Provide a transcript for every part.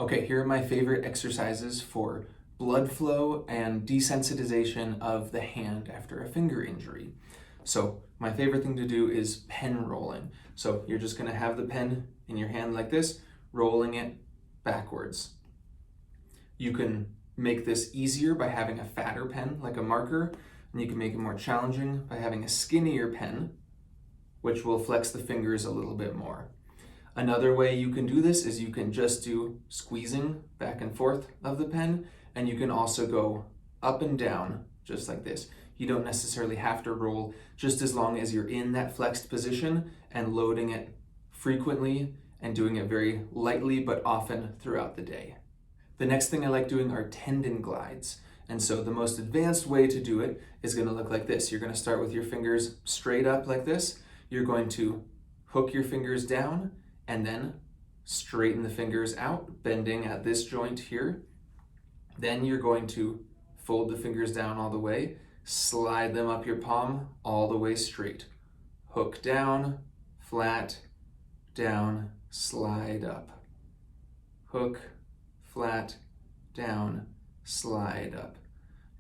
Okay, here are my favorite exercises for blood flow and desensitization of the hand after a finger injury. So my favorite thing to do is pen rolling. So you're just gonna have the pen in your hand like this, rolling it backwards. You can make this easier by having a fatter pen, like a marker, and you can make it more challenging by having a skinnier pen, which will flex the fingers a little bit more. Another way you can do this is you can just do squeezing back and forth of the pen, and you can also go up and down just like this. You don't necessarily have to roll, just as long as you're in that flexed position and loading it frequently and doing it very lightly but often throughout the day. The next thing I like doing are tendon glides. And so the most advanced way to do it is going to look like this. You're going to start with your fingers straight up like this. You're going to hook your fingers down and then straighten the fingers out, bending at this joint here. Then you're going to fold the fingers down all the way, slide them up your palm all the way straight. Hook down, flat, down, slide up. Hook, flat, down, slide up.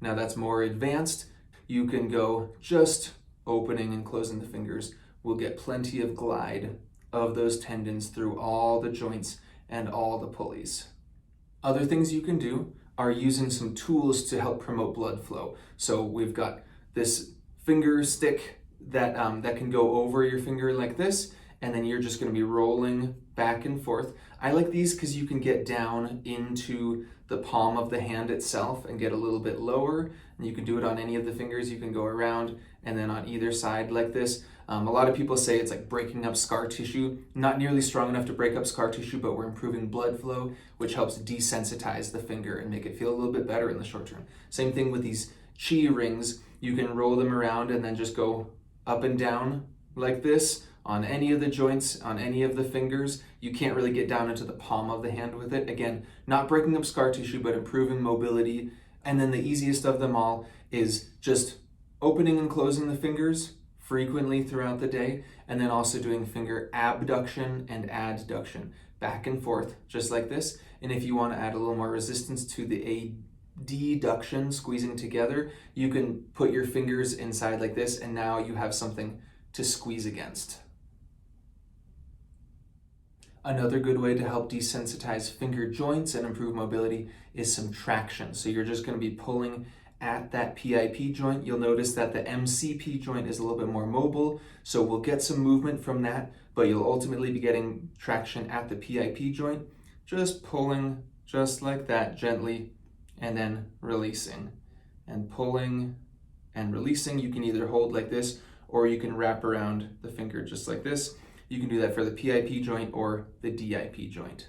Now that's more advanced. You can go just opening and closing the fingers. We'll get plenty of glide of those tendons through all the joints and all the pulleys. Other things you can do are using some tools to help promote blood flow. So we've got this finger stick that can go over your finger like this, and then you're just going to be rolling back and forth. I like these because you can get down into the palm of the hand itself and get a little bit lower, and you can do it on any of the fingers. You can go around and then on either side like this. A lot of people say it's like breaking up scar tissue. Not nearly strong enough to break up scar tissue, but we're improving blood flow, which helps desensitize the finger and make it feel a little bit better in the short term. Same thing with these chi rings. You can roll them around and then just go up and down like this on any of the joints, on any of the fingers. You can't really get down into the palm of the hand with it. Again, not breaking up scar tissue, but improving mobility. And then the easiest of them all is just opening and closing the fingers frequently throughout the day, and then also doing finger abduction and adduction, back and forth, just like this. And if you want to add a little more resistance to the adduction, squeezing together, you can put your fingers inside like this, and now you have something to squeeze against. Another good way to help desensitize finger joints and improve mobility is some traction. So you're just going to be pulling at that PIP joint. You'll notice that the MCP joint is a little bit more mobile, so we'll get some movement from that, but you'll ultimately be getting traction at the PIP joint. Just pulling just like that gently, and then releasing. And pulling and releasing. You can either hold like this, or you can wrap around the finger just like this. You can do that for the PIP joint or the DIP joint.